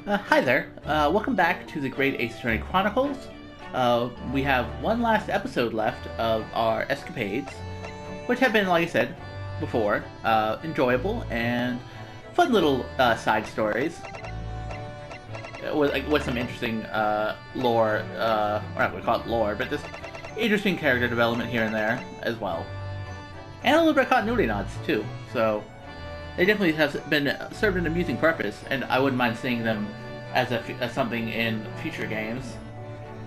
Hi there. Welcome back to the Great Ace Attorney Chronicles. We have one last episode left of our escapades, which have been, like I said before, enjoyable and fun little side stories with some interesting lore, or not going to call it lore, but just interesting character development here and there as well. And a little bit of continuity nods, too, so they definitely have been served an amusing purpose, and I wouldn't mind seeing them as something in future games.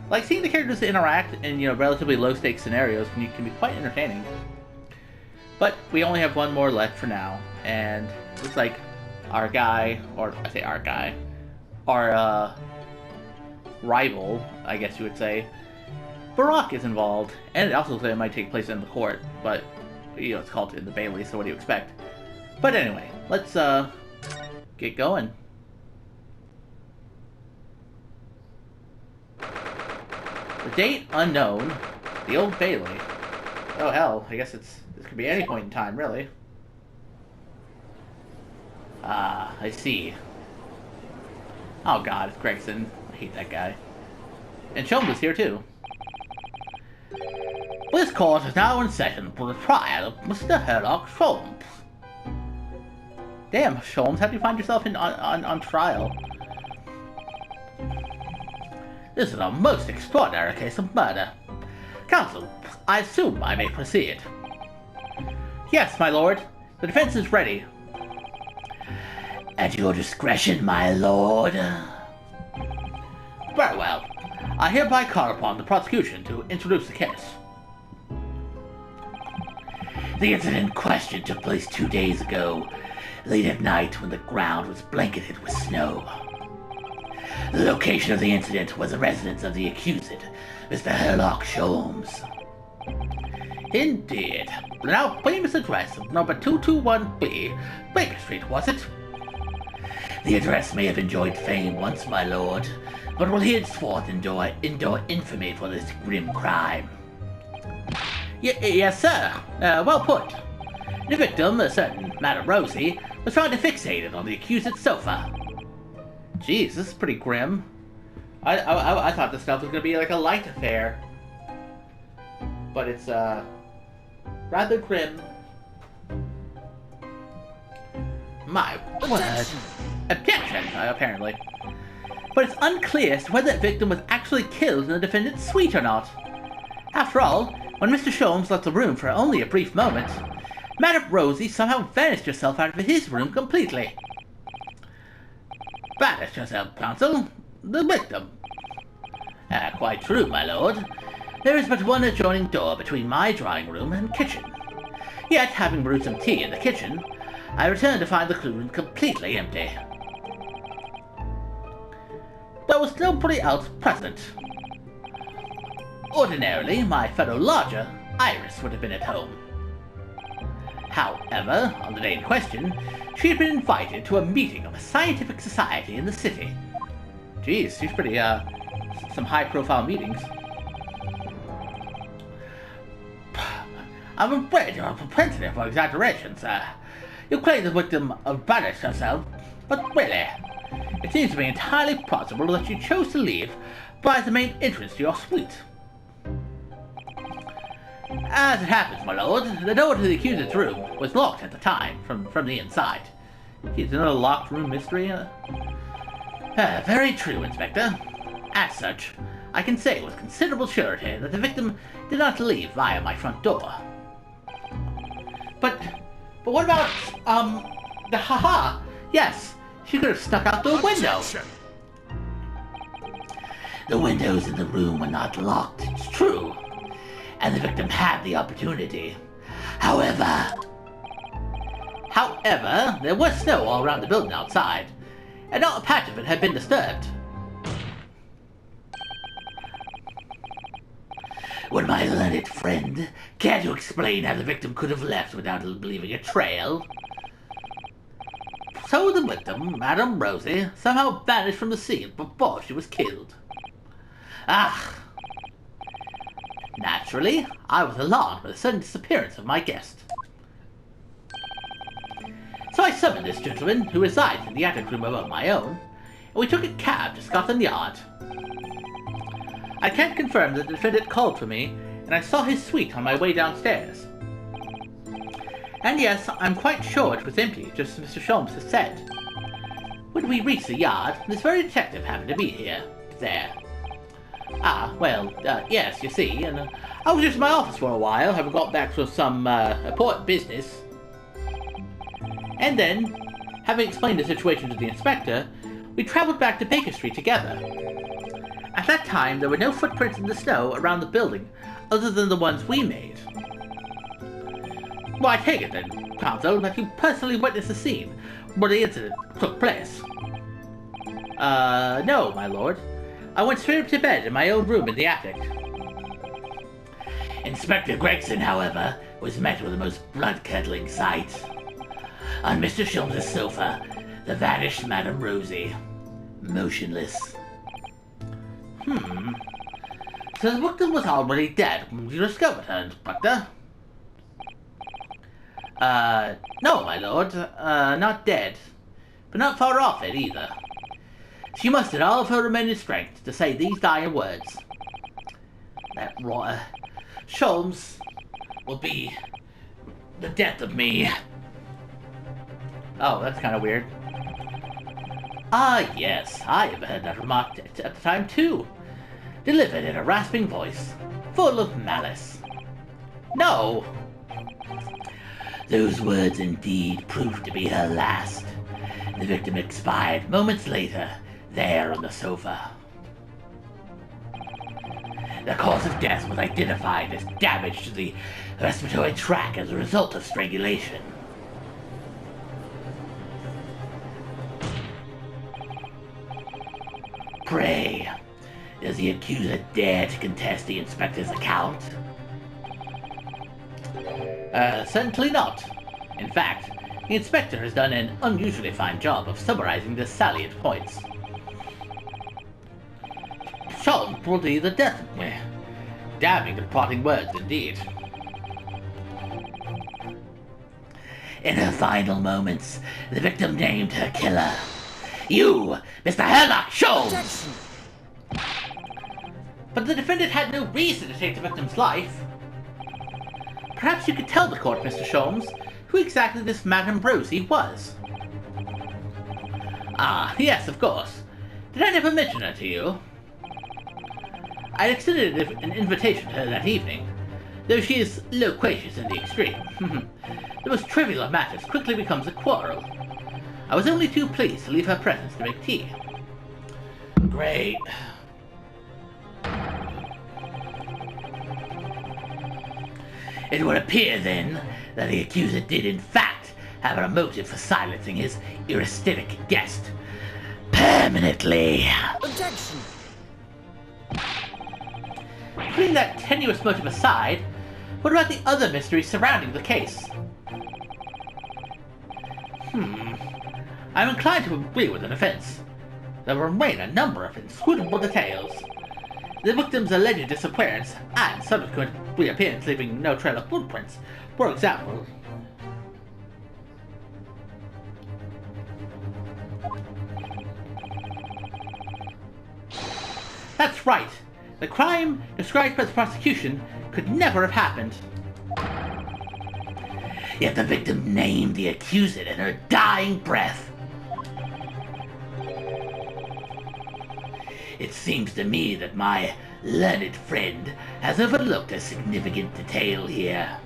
Like, seeing the characters interact in, relatively low-stakes scenarios can be quite entertaining. But we only have one more left for now, and it looks like our guy, or I say our guy, our rival, I guess you would say, Barack is involved, and it also looks like it might take place in the court, but, it's called in the Bailey, so what do you expect? But anyway, let's get going. The date unknown. The Old Bailey. Oh hell, I guess this could be any point in time, really. Ah, I see. Oh god, it's Gregson. I hate that guy. And Sholmes is here too. This court is now in session for the trial of Mr. Herlock Sholmes. Damn, Sholmes, how do you find yourself on trial? This is a most extraordinary case of murder. Counsel, I assume I may proceed. Yes, my lord. The defense is ready. At your discretion, my lord. Very well. I hereby call upon the prosecution to introduce the case. The incident in question took place 2 days ago, late at night when the ground was blanketed with snow. The location of the incident was the residence of the accused, Mr. Herlock Sholmes. Indeed. The now famous address of number 221B, Baker Street, was it? The address may have enjoyed fame once, my lord, but will henceforth endure infamy for this grim crime. Yes, sir. Well put. The victim, a certain Madame Rosie, was found fixated on the accused's sofa. Jeez, this is pretty grim. I thought this stuff was going to be like a light affair. But it's, rather grim. My word. Objection, apparently. But it's unclear as to whether the victim was actually killed in the defendant's suite or not. After all, when Mr. Sholmes left the room for only a brief moment, Madame Rosie somehow vanished herself out of his room completely. Vanished herself, counsel? The victim? Quite true, my lord. There is but one adjoining door between my drawing room and kitchen. Yet, having brewed some tea in the kitchen, I returned to find the room completely empty. There was nobody else present. Ordinarily, my fellow lodger, Iris, would have been at home. However, on the day in question, she had been invited to a meeting of a scientific society in the city. Geez, she's pretty, some high-profile meetings. I'm afraid you're a propensity for exaggeration, sir. You claim the victim vanished herself, but really, it seems to me entirely possible that she chose to leave by the main entrance to your suite. As it happens, my lord, the door to the accused's room was locked at the time, from the inside. Is another locked room mystery? Very true, Inspector. As such, I can say with considerable surety that the victim did not leave via my front door. But what about, the haha? Yes, she could have stuck out the window. The windows in the room were not locked, it's true, and the victim had the opportunity. However, there was snow all around the building outside, and not a patch of it had been disturbed. Would my learned friend care to explain how the victim could have left without leaving a trail? So the victim, Madame Rosie, somehow vanished from the scene before she was killed. Ah! Naturally, I was alarmed by the sudden disappearance of my guest. So I summoned this gentleman, who resides in the attic room above my own, and we took a cab to Scotland Yard. I can't confirm that the defendant called for me, and I saw his suite on my way downstairs. And yes, I'm quite sure it was empty, just as Mr. Sholmes has said. When we reached the yard, this very detective happened to be there. Yes, you see, and I was just in my office for a while, having got back from some important business. And then, having explained the situation to the inspector, we travelled back to Baker Street together. At that time, there were no footprints in the snow around the building, other than the ones we made. Well, I take it then, Counsel, that you personally witnessed the scene where the incident took place. No, my lord. I went straight up to bed in my own room in the attic. Inspector Gregson, however, was met with the most blood-curdling sight. On Mr. Sholmes' sofa, the vanished Madame Rosie, motionless. So the victim was already dead when you discovered her, Inspector? No, my lord. Not dead. But not far off it, either. She mustered all of her remaining strength to say these dying words. That rotter Sholmes will be the death of me. Oh, that's kind of weird. Ah, yes, I have heard that remark at the time, too. Delivered in a rasping voice, full of malice. No! Those words indeed proved to be her last. The victim expired moments later, there on the sofa. The cause of death was identified as damage to the respiratory tract as a result of strangulation. Pray, does the accuser dare to contest the inspector's account? Certainly not. In fact, the inspector has done an unusually fine job of summarizing the salient points. Sholmes will be the death of me. Damning departing words, indeed. In her final moments, the victim named her killer. You, Mr. Herlock Sholmes! But the defendant had no reason to take the victim's life. Perhaps you could tell the court, Mr. Sholmes, who exactly this Madame Rosie was. Ah, yes, of course. Did I never mention her to you? I extended an invitation to her that evening, though she is loquacious in the extreme. The most trivial of matters quickly becomes a quarrel. I was only too pleased to leave her presence to make tea. Great. It would appear, then, that the accuser did, in fact, have a motive for silencing his irascitic guest. Permanently. Objection! Putting that tenuous motive aside, what about the other mysteries surrounding the case? I'm inclined to agree with the defense. There remain a number of inscrutable details. The victim's alleged disappearance and subsequent reappearance leaving no trail of footprints, for example. That's right. The crime described by the prosecution could never have happened. Yet the victim named the accuser in her dying breath. It seems to me that my learned friend has overlooked a significant detail here.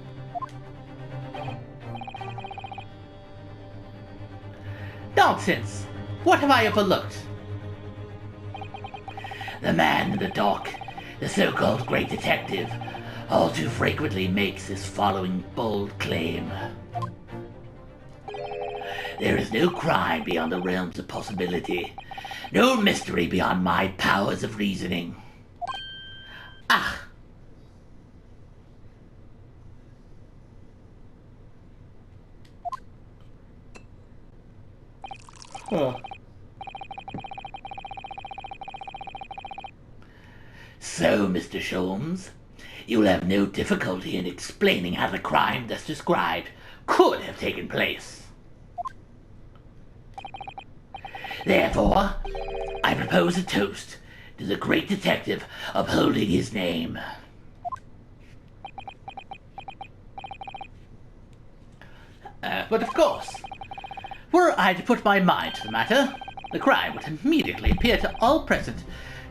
Nonsense! What have I overlooked? The man in the dock, the so-called great detective, all too frequently makes this following bold claim. There is no crime beyond the realms of possibility, no mystery beyond my powers of reasoning. Ah! Huh. So, Mr. Sholmes, you'll have no difficulty in explaining how the crime thus described could have taken place. Therefore, I propose a toast to the great detective upholding his name. But of course, were I to put my mind to the matter, the crime would immediately appear to all present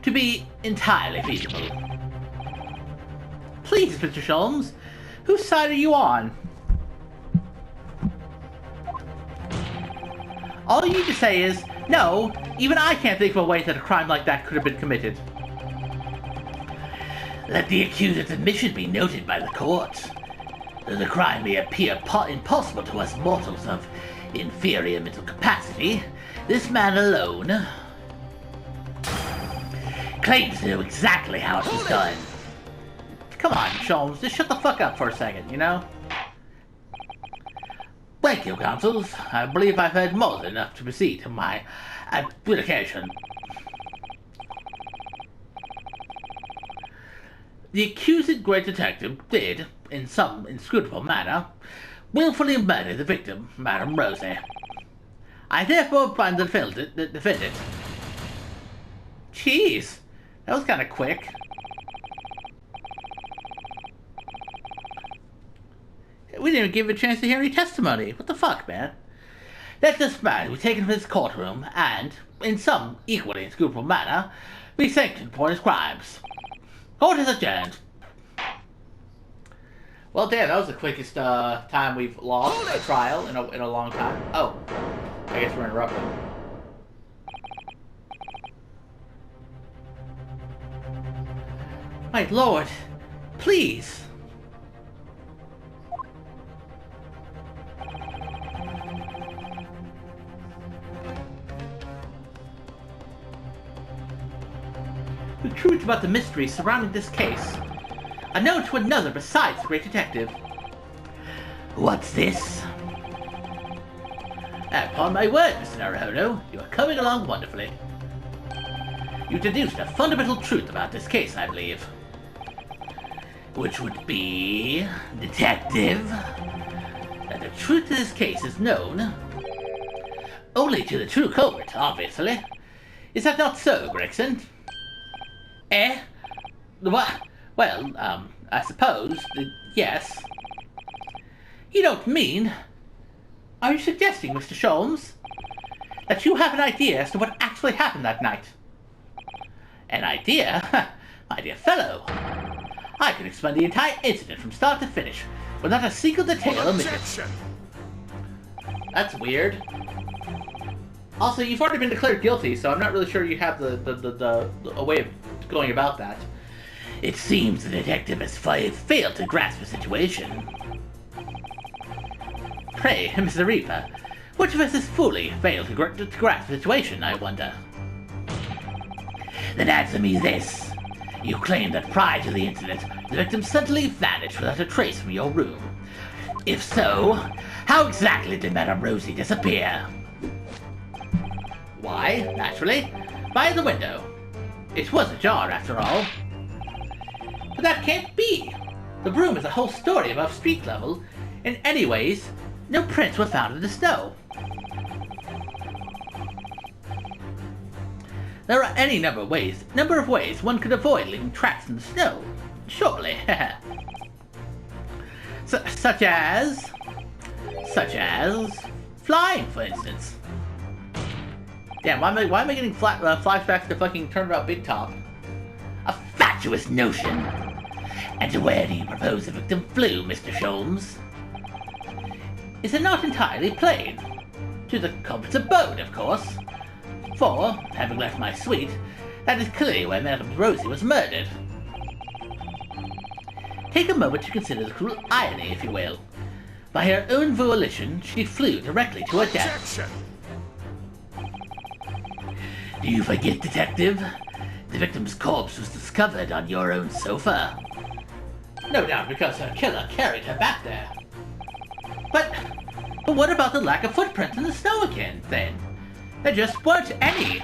to be entirely feasible. Please, Mr. Sholmes, whose side are you on? All you need to say is, no, even I can't think of a way that a crime like that could have been committed. Let the accuser's admission be noted by the court. Though the crime may appear impossible to us mortals of inferior mental capacity, this man alone claims to know exactly how it was done. Come on, Sholmes, just shut the fuck up for a second, you know? Thank you, counsels. I believe I've heard more than enough to proceed to my adjudication. The accused great detective did, in some inscrutable manner, willfully murder the victim, Madame Rosie. I therefore find the defendant. Jeez, that was kind of quick. We didn't even give him a chance to hear any testimony. What the fuck, man? Let this man be taken from this courtroom and, in some equally inscrutable manner, be sanctioned for his crimes. Court is adjourned. Well, damn, that was the quickest time we've lost a trial in a long time. Oh, I guess we're interrupting. My lord, please. The truth about the mystery surrounding this case. Unknown to another besides the great detective. What's this? Upon my word, Mr. Naruhodo, you are coming along wonderfully. You deduced a fundamental truth about this case, I believe. Which would be, detective, that the truth of this case is known only to the true culprit, obviously. Is that not so, Gregson? Eh? What? Well, I suppose, yes. You don't mean... Are you suggesting, Mr. Sholmes, that you have an idea as to what actually happened that night? An idea? My dear fellow, I could explain the entire incident from start to finish, with not a single detail omitted. That's weird. Also, you've already been declared guilty, so I'm not really sure you have a way of going about that. It seems the detective has failed to grasp the situation. Pray, Mr. Reaper, which of us has fully failed to grasp the situation, I wonder? Then answer me this. You claim that prior to the incident, the victim suddenly vanished without a trace from your room. If so, how exactly did Madame Rosie disappear? Why, naturally, by the window. It was ajar, after all. But that can't be. The room is a whole story above street level, and anyways, no prints were found in the snow. There are any number of ways one could avoid leaving tracks in the snow. Surely. Such as flying, for instance. Damn, why am I getting flashbacks to fucking Turnabout Big Top? A fatuous notion. And to where do you propose the victim flew, Mr. Sholmes? Is it not entirely plain? To the culprit's abode, of course. For, having left my suite, that is clearly where Madame Rosie was murdered. Take a moment to consider the cruel irony, if you will. By her own volition, she flew directly to her death. Do you forget, Detective? The victim's corpse was discovered on your own sofa. No doubt because her killer carried her back there. But what about the lack of footprints in the snow again, then? There just weren't any.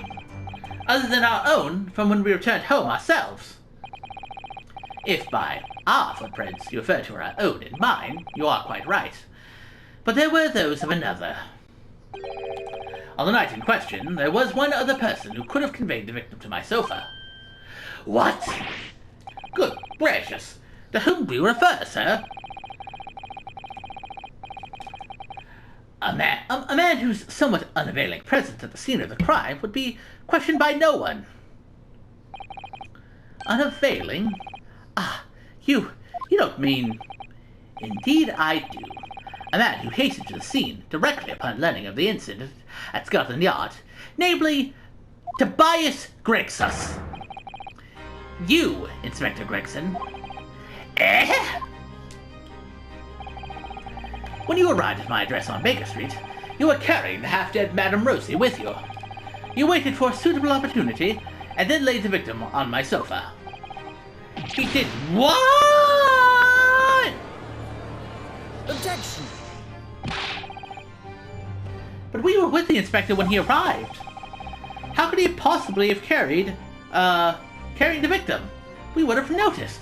Other than our own from when we returned home ourselves. If by our footprints you refer to our own and mine, you are quite right. But there were those of another. On the night in question, there was one other person who could have conveyed the victim to my sofa. What? Good gracious! To whom do you refer, sir? A man whose somewhat unavailing presence at the scene of the crime would be questioned by no one. Unavailing? Ah, you don't mean... Indeed I do. A man who hastened to the scene directly upon learning of the incident at Scotland Yard, namely, Tobias Grixus. You, Inspector Gregson. Eh? When you arrived at my address on Baker Street, you were carrying the half-dead Madame Rosie with you. You waited for a suitable opportunity, and then laid the victim on my sofa. He did what? Objection! But we were with the inspector when he arrived. How could he possibly have carried the victim? We would have noticed.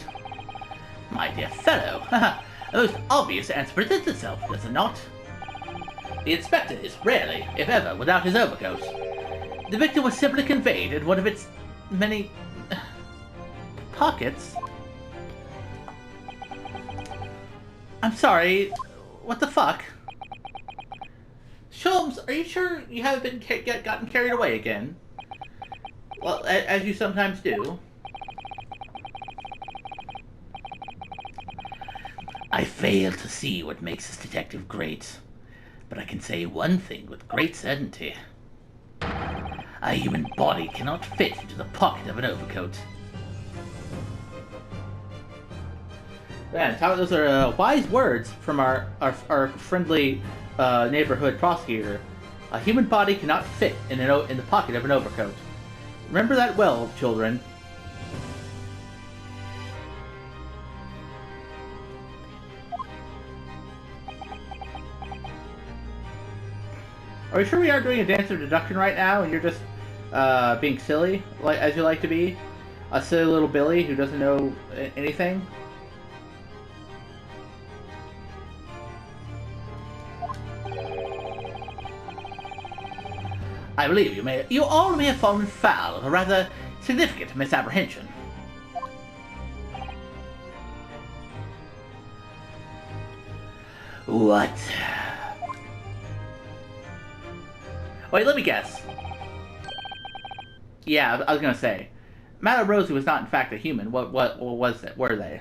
My dear fellow, a most obvious answer presents itself, does it not? The inspector is rarely, if ever, without his overcoat. The victim was simply conveyed in one of its many... pockets. I'm sorry, what the fuck? Sholmes, are you sure you haven't been gotten carried away again? Well, as you sometimes do. I fail to see what makes this detective great, but I can say one thing with great certainty. A human body cannot fit into the pocket of an overcoat. Man, those are wise words from our friendly neighborhood prosecutor. A human body cannot fit in the pocket of an overcoat. Remember that well, children. Are we sure we aren't doing a dance of deduction right now, and you're just being silly, as you like to be? A silly little Billy who doesn't know anything? I believe you all may have fallen foul of a rather significant misapprehension. What? Wait, let me guess. Yeah, I was gonna say, Madame Rosie was not in fact a human. What was it? Were they?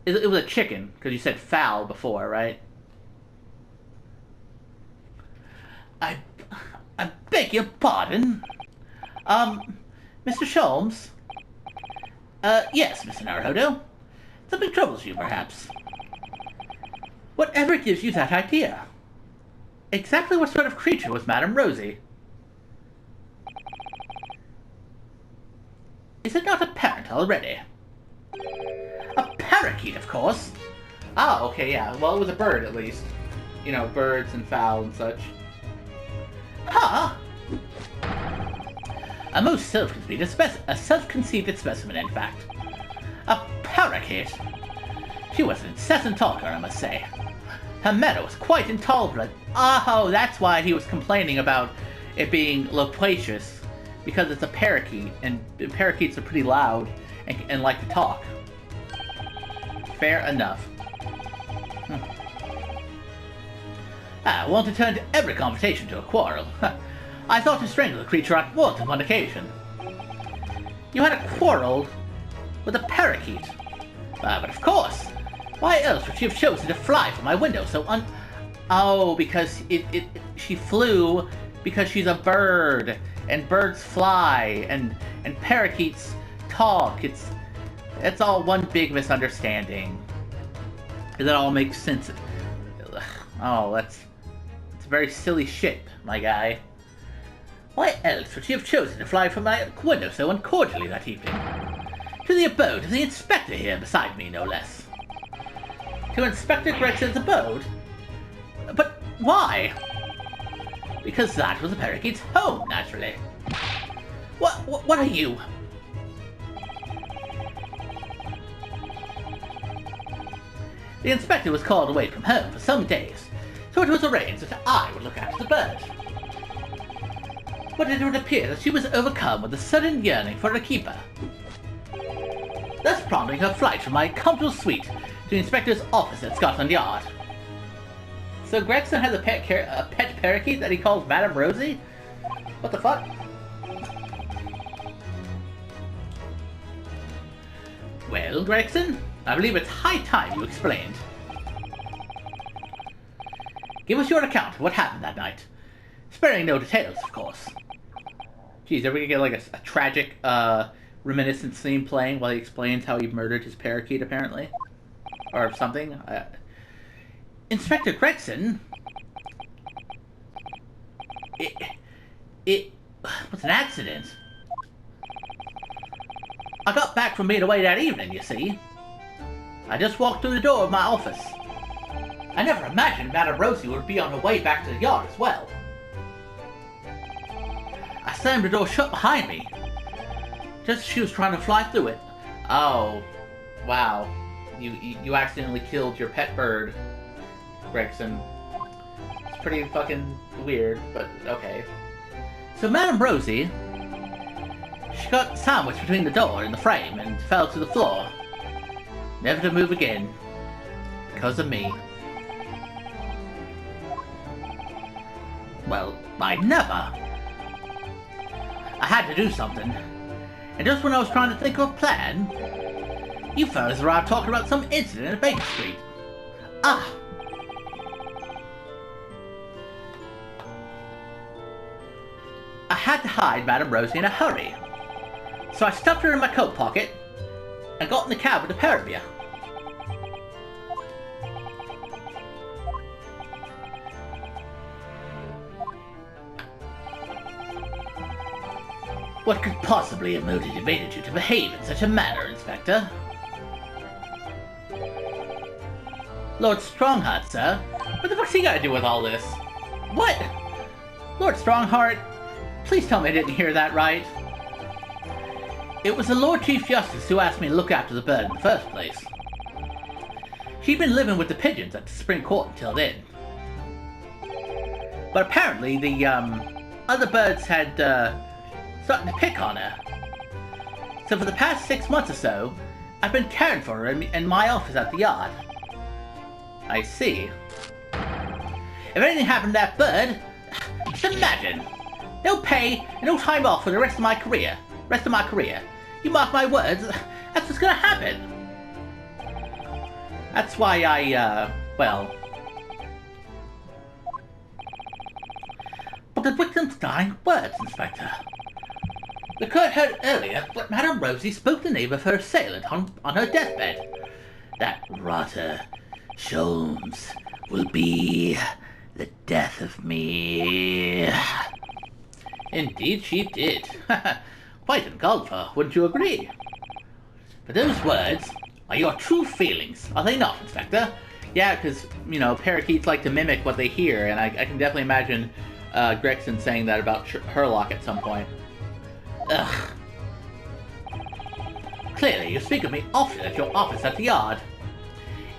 It was a chicken, because you said fowl before, right? I beg your pardon? Mr. Sholmes? Yes, Mr. Naruhodo. Something troubles you, perhaps. Whatever gives you that idea? Exactly what sort of creature was Madame Rosie? Is it not apparent already? A parakeet, of course. Ah, okay, yeah. Well, it was a bird, at least. You know, birds and fowl and such. Huh? A most self-conceited specimen, in fact. A parakeet. She was an incessant talker, I must say. Her manner was quite intolerable. Oh, that's why he was complaining about it being loquacious. Because it's a parakeet, and parakeets are pretty loud and like to talk. Fair enough. I want to turn to every conversation to a quarrel. I thought to strangle the creature at more than one occasion. You had a quarrel with a parakeet? But of course. Why else would she have chosen to fly from my window so Oh, because she flew because she's a bird, and birds fly, and parakeets talk. It's all one big misunderstanding. That all makes sense. Oh, it's very silly shit, my guy. Why else would she have chosen to fly from my window so uncordially that evening? To the abode of the inspector here beside me, no less. To Inspector Gregson's abode? But why? Because that was the parakeet's home, naturally. What are you? The inspector was called away from home for some days, so it was arranged that I would look after the bird. But it would appear that she was overcome with a sudden yearning for a keeper, thus prompting her flight from my comfortable suite to the inspector's office at Scotland Yard. So Gregson has a pet parakeet that he calls Madame Rosie? What the fuck? Well, Gregson, I believe it's high time you explained. Give us your account of what happened that night. Sparing no details, of course. Geez, are we gonna get like a tragic, reminiscent scene playing while he explains how he murdered his parakeet, apparently? Or something? Inspector Gregson? It was an accident. I got back from being away that evening, you see. I just walked through the door of my office. I never imagined Madame Rosie would be on her way back to the yard as well. I slammed the door shut behind me, just as she was trying to fly through it. Oh, wow. You accidentally killed your pet bird, Gregson. It's pretty fucking weird, but okay. So Madame Rosie, she got sandwiched between the door and the frame and fell to the floor, never to move again, because of me. Well, I never. I had to do something, and just when I was trying to think of a plan, you fellas arrived talking about some incident at Baker Street. Ah! I had to hide Madame Rosie in a hurry, so I stuffed her in my coat pocket and got in the cab with the pair of you. What could possibly have motivated you to behave in such a manner, Inspector? Lord Strongheart, sir? What the fuck's he got to do with all this? What? Lord Strongheart? Please tell me I didn't hear that right. It was the Lord Chief Justice who asked me to look after the bird in the first place. She'd been living with the pigeons at the Supreme Court until then. But apparently the other birds had started to pick on her. So for the past 6 months or so, I've been caring for her in my office at the yard. I see. If anything happened to that bird, just imagine. No pay and no time off for the rest of my career. You mark my words, that's what's gonna happen. That's why well... But the victim's dying words, Inspector. The court heard earlier that Madame Rosie spoke the name of her assailant on her deathbed. That rotter, Sholmes, will be the death of me. Indeed she did. Quite uncalled for, wouldn't you agree? But those words are your true feelings, are they not, Inspector? Yeah, because, you know, parakeets like to mimic what they hear, and I can definitely imagine Gregson saying that about Herlock at some point. Ugh. Clearly, you speak of me often at your office at the yard,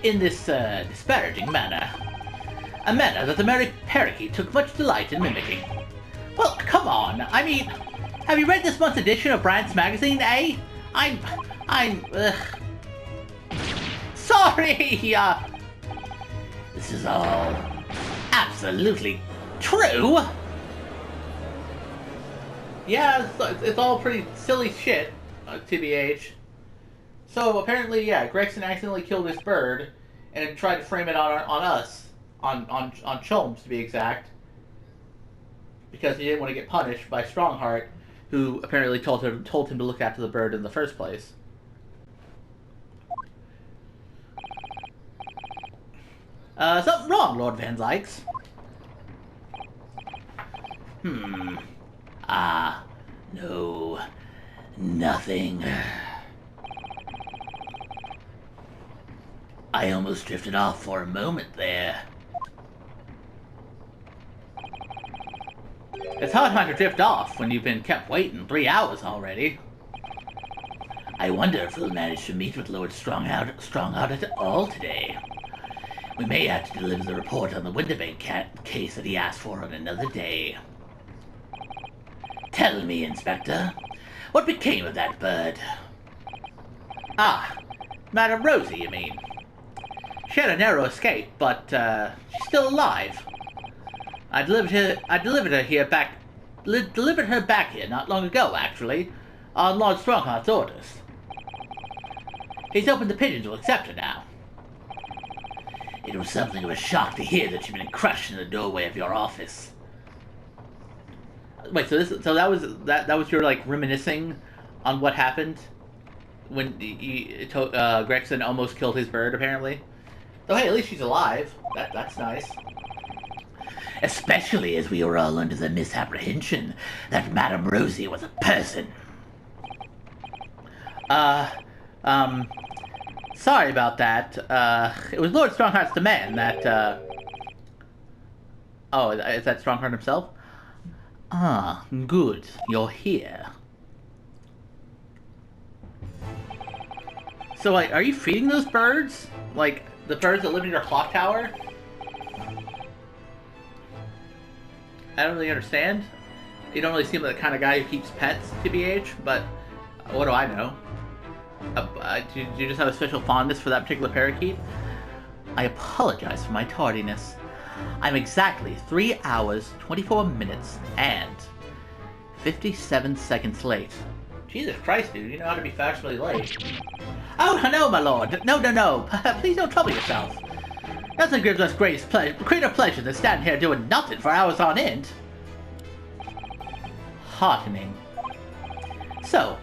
in this disparaging manner. A manner that the merry parakeet took much delight in mimicking. Well, come on, I mean, have you read this month's edition of Brandt's magazine, eh? Sorry! This is all absolutely true! Yeah, it's all pretty silly shit, TBH. So apparently, yeah, Gregson accidentally killed this bird and tried to frame it on us, on Sholmes to be exact, because he didn't want to get punished by Strongheart, who apparently told him to look after the bird in the first place. Something wrong, Lord Van Zykes? No, nothing. I almost drifted off for a moment there. It's hard not to drift off when you've been kept waiting 3 hours already. I wonder if we'll manage to meet with Lord Strongheart at all today. We may have to deliver the report on the Winterbank case that he asked for on another day. Tell me, Inspector, what became of that bird? Ah, Madame Rosie, you mean? She had a narrow escape, but she's still alive. I delivered her back here not long ago, actually, on Lord Strongheart's orders. He's opened the pigeons will accept her now. It was something of a shock to hear that you'd been crushed in the doorway of your office. Wait, so that was your like reminiscing on what happened when Gregson almost killed his bird, apparently. Oh, hey, at least she's alive. That's nice. Especially as we were all under the misapprehension that Madame Rosie was a person. Sorry about that. It was Lord Strongheart's demand that, Oh, is that Strongheart himself? Ah, good. You're here. So, like, are you feeding those birds? Like, the birds that live in your clock tower? I don't really understand. You don't really seem like the kind of guy who keeps pets, TBH, but what do I know? Do you just have a special fondness for that particular parakeet? I apologize for my tardiness. I'm exactly 3 hours, 24 minutes, and 57 seconds late. Jesus Christ, dude, you know how to be fashionably late. Oh, no, my lord. No. Please don't trouble yourself. Nothing gives us greater pleasure than standing here doing nothing for hours on end. Heartening. So,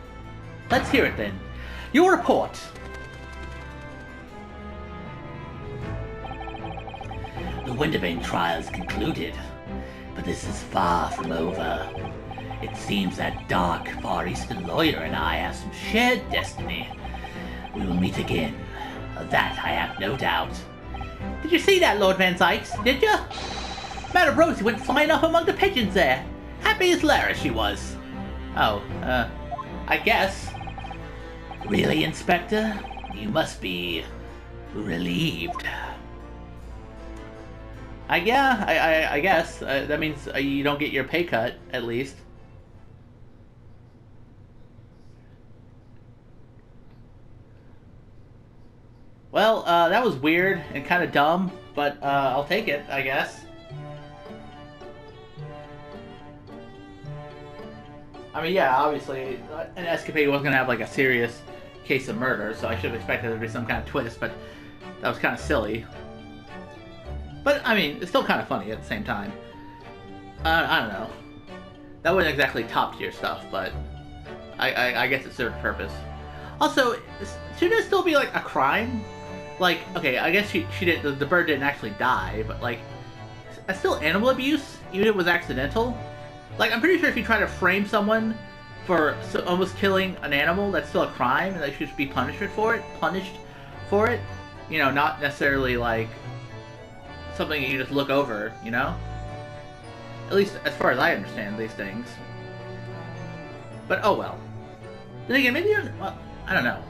let's hear it then. Your report. The Winterbank trial is concluded, but this is far from over. It seems that dark Far Eastern lawyer and I have some shared destiny. We will meet again. Of that I have no doubt. Did you see that, Lord Van Zykes? Did you? Madame Rosie went flying up among the pigeons there. Happy as Lara she was. Oh, I guess. Really, Inspector? You must be relieved. I guess. That means you don't get your pay cut, at least. Well, that was weird and kind of dumb, but I'll take it, I guess. I mean, yeah, obviously, an Escapade wasn't going to have, like, a serious case of murder, so I should have expected there to be some kind of twist, but that was kind of silly. But, I mean, it's still kind of funny at the same time. I don't know. That wasn't exactly top-tier stuff, but I guess it served a purpose. Also, shouldn't it still be, like, a crime? Like, okay, I guess she didn't, the bird didn't actually die, but, like, that's still animal abuse, even if it was accidental. Like, I'm pretty sure if you try to frame someone for almost killing an animal, that's still a crime, and they should be punished for it. You know, not necessarily, like, something you just look over, you know? At least, as far as I understand these things. But, oh well. Then again, maybe, well, I don't know.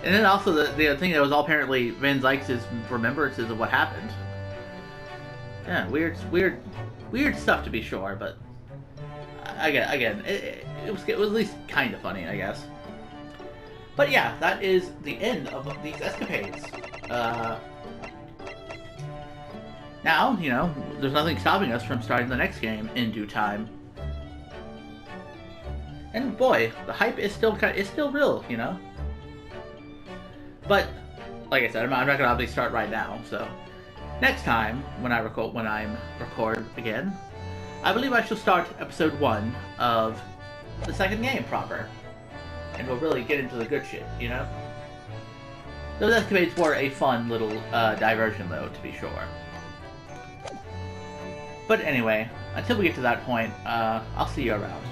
And then also the thing that was all apparently Van Zykes' remembrances of what happened. Yeah, weird stuff to be sure, but again, it was at least kind of funny, I guess. But yeah, that is the end of these escapades. Now, you know, there's nothing stopping us from starting the next game in due time. And boy, the hype is still real, you know. But like I said, I'm not gonna obviously start right now. So next time when I'm record again, I believe I shall start episode 1 of the second game proper, and we'll really get into the good shit, you know. Those escapades were a fun little diversion, though, to be sure. But anyway, until we get to that point, I'll see you around.